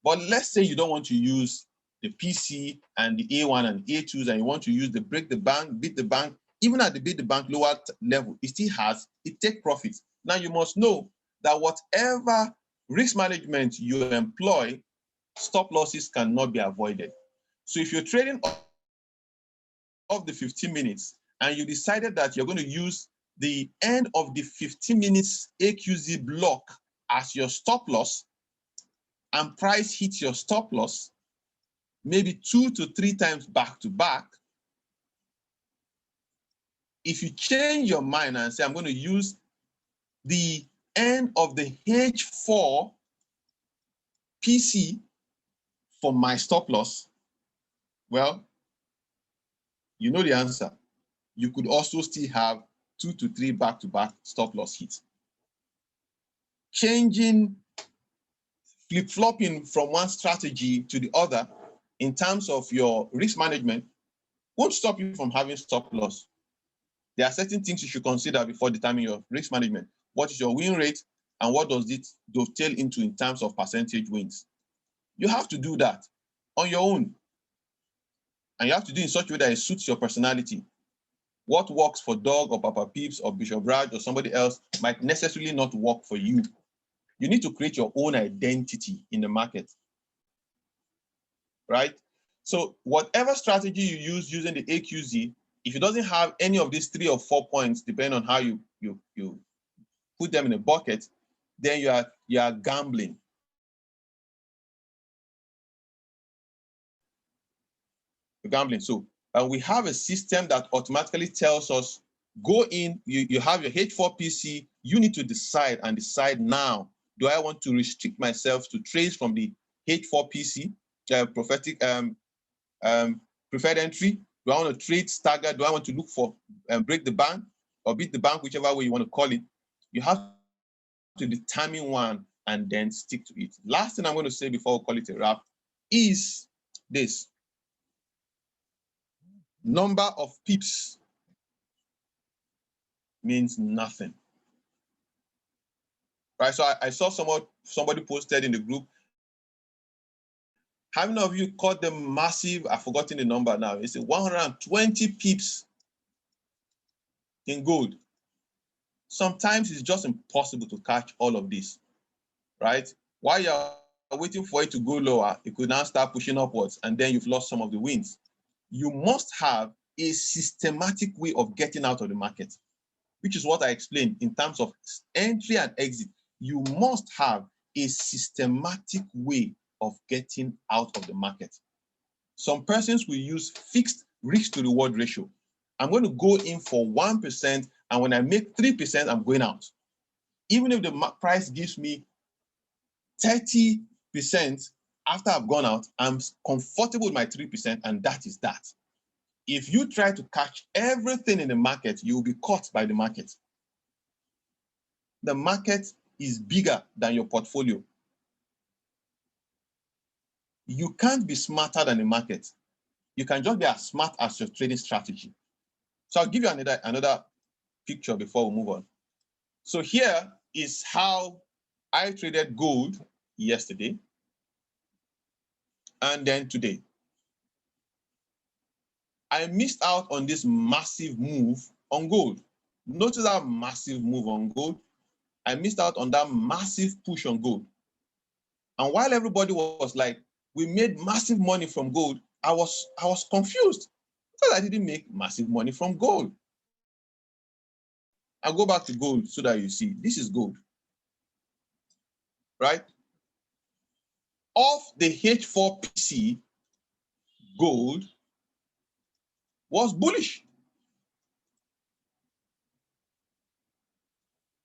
But let's say you don't want to use the PC and the A1 and A2s, and you want to use the break the bank, beat the bank. Even at the beat the bank lower level, it takes profits. Now you must know that whatever risk management you employ, stop losses cannot be avoided. So if you're trading off the 15 minutes and you decided that you're going to use the end of the 15 minutes AQZ block as your stop loss, and price hits your stop loss, maybe 2 to 3 times back to back, if you change your mind and say, I'm going to use the end of the H4 PC for my stop loss? Well, you know the answer. You could also still have 2 to 3 back-to-back stop loss hits. Changing, flip-flopping from one strategy to the other in terms of your risk management won't stop you from having stop loss. There are certain things you should consider before determining your risk management. What is your win rate and what does it dovetail into in terms of percentage wins? You have to do that on your own. And you have to do it in such a way that it suits your personality. What works for Doug or Papa Pips or Bishopraj or somebody else might necessarily not work for you. You need to create your own identity in the market, right? So whatever strategy you use using the AQZ, if it doesn't have any of these 3 or 4 points, depending on how you put them in a bucket, then you are gambling. You're gambling. So we have a system that automatically tells us, go in, you have your H4 PC, you need to decide now, do I want to restrict myself to trades from the H4 PC, preferred entry? Do I want to trade stagger? Do I want to look for break the bank or beat the bank, whichever way you want to call it? You have to determine one and then stick to it. Last thing I'm going to say before we call it a wrap is this. Number of pips means nothing. Right? So I saw somebody posted in the group, how many of you caught the massive, I've forgotten the number now, it's 120 pips in gold. Sometimes it's just impossible to catch all of this, right? While you're waiting for it to go lower, it could now start pushing upwards, and then you've lost some of the wins. You must have a systematic way of getting out of the market, which is what I explained in terms of entry and exit. You must have a systematic way of getting out of the market. Some persons will use fixed risk to reward ratio. I'm going to go in for 1%, and when I make 3%, I'm going out. Even if the price gives me 30% after I've gone out, I'm comfortable with my 3%, and that is that. If you try to catch everything in the market, you'll be caught by the market. The market is bigger than your portfolio. You can't be smarter than the market. You can just be as smart as your trading strategy. So I'll give you another picture before we move on. So here is how I traded gold yesterday and then today. I missed out on this massive move on gold. Notice that massive move on gold. I missed out on that massive push on gold. And while everybody was like, we made massive money from gold, I was confused because I didn't make massive money from gold. I'll go back to gold so that you see, this is gold, right? Of the H4 PC, gold was bullish.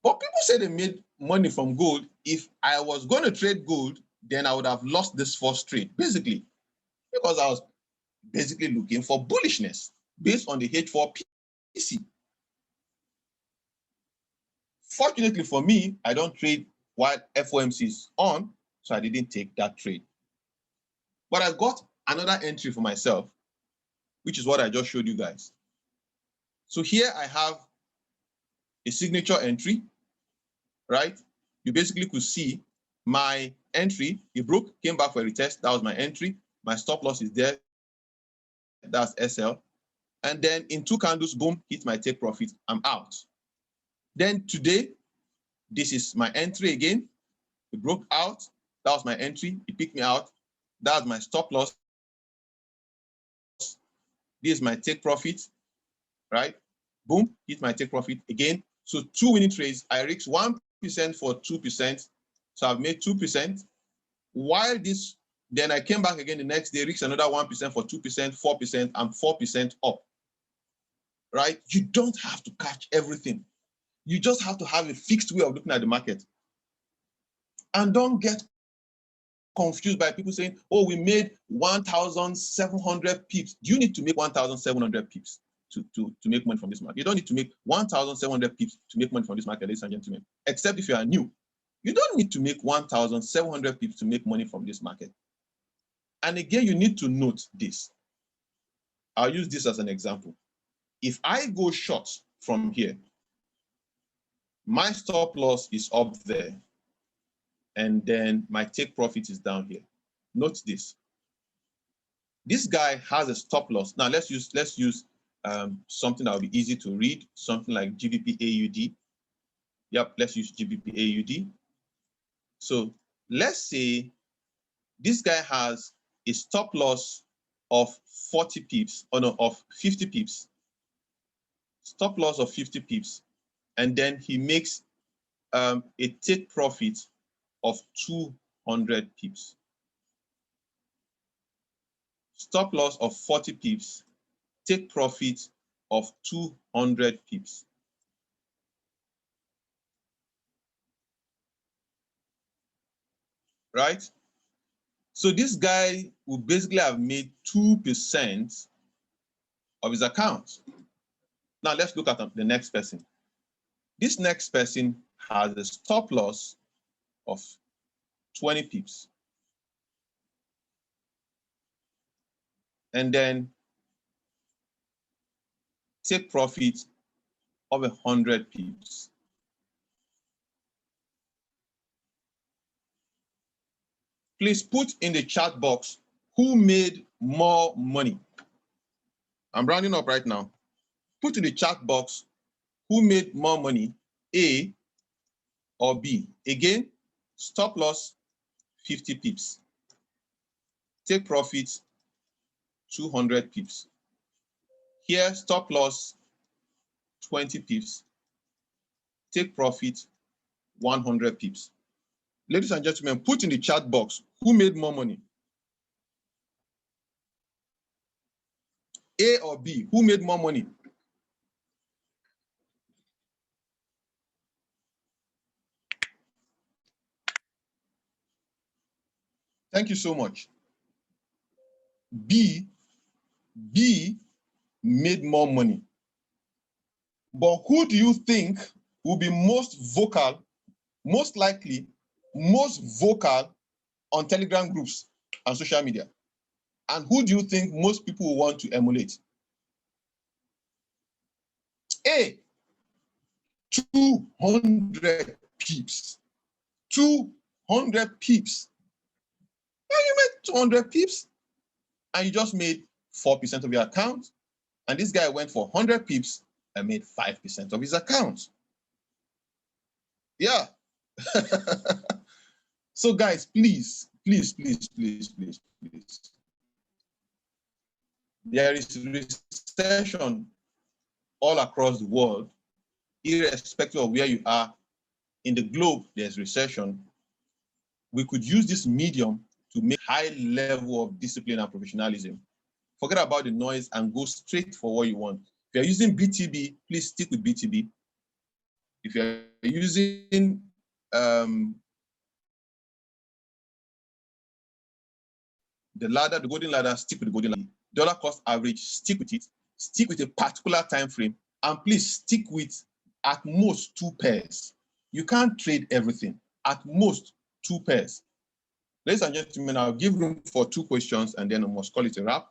But people say they made money from gold. If I was going to trade gold, then I would have lost this first trade, basically, because I was basically looking for bullishness based on the H4 PC. Fortunately for me, I don't trade while FOMC is on, so I didn't take that trade. But I got another entry for myself, which is what I just showed you guys. So here I have a signature entry, right? You basically could see my entry, it broke, came back for a retest, that was my entry. My stop loss is there, that's SL. And then in 2 candles, boom, hit my take profit, I'm out. Then today, this is my entry again. It broke out, that was my entry, it picked me out, that's my stop loss. This is my take profit, right? Boom, hit my take profit again. So 2 winning trades, I risked 1% for 2%. So I've made 2%. While this, then I came back again the next day, risked another 1% for 2%, 4%, I'm 4% up, right? You don't have to catch everything. You just have to have a fixed way of looking at the market. And don't get confused by people saying, oh, we made 1,700 pips. Do you need to make 1,700 pips to make money from this market? You don't need to make 1,700 pips to make money from this market, ladies and gentlemen, except if you are new. You don't need to make 1,700 pips to make money from this market. And again, you need to note this. I'll use this as an example. If I go short from here, my stop loss is up there, and then my take profit is down here. Note this. This guy has a stop loss. Now let's use something that will be easy to read, something like GBP AUD. Yep, let's use GBP AUD. So let's say this guy has a stop loss of 40 pips, or no, of 50 pips. Stop loss of 50 pips, and then he makes a take profit of 200 pips. Stop loss of 40 pips, take profit of 200 pips. Right? So this guy will basically have made 2% of his account. Now let's look at the next person. This next person has a stop loss of 20 pips. And then take profit of 100 pips. Please put in the chat box who made more money. I'm rounding up right now. Put in the chat box who made more money, A or B. Again, stop loss 50 pips. Take profit 200 pips. Here, stop loss 20 pips. Take profit 100 pips. Ladies and gentlemen, put in the chat box who made more money. A or B, who made more money? Thank you so much. B made more money. But who do you think will be most vocal, most likely, most vocal on Telegram groups and social media? And who do you think most people will want to emulate? A, 200 pips. 200 pips. Now you made 200 pips and you just made 4% of your account. And this guy went for 100 pips and made 5% of his account. Yeah. So guys, please. There is recession all across the world, irrespective of where you are in the globe, there's recession. We could use this medium to make high level of discipline and professionalism. Forget about the noise and go straight for what you want. If you're using BTB, please stick with BTB. If you're using the ladder, the golden ladder, stick with the golden ladder. Dollar cost average, stick with it. Stick with a particular time frame, and please stick with at most 2 pairs. You can't trade everything. At most 2 pairs. Ladies and gentlemen, I'll give room for 2 questions, and then I must call it a wrap.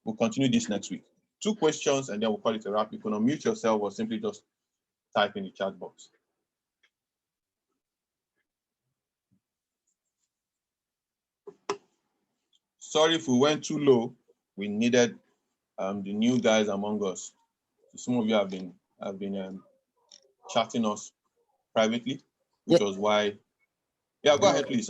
We'll continue this next week. 2 questions, and then we'll call it a wrap. You can unmute yourself or simply just type in the chat box. Sorry if we went too low. We needed the new guys among us. Some of you have been chatting us privately, which was why. Yeah, go ahead, please.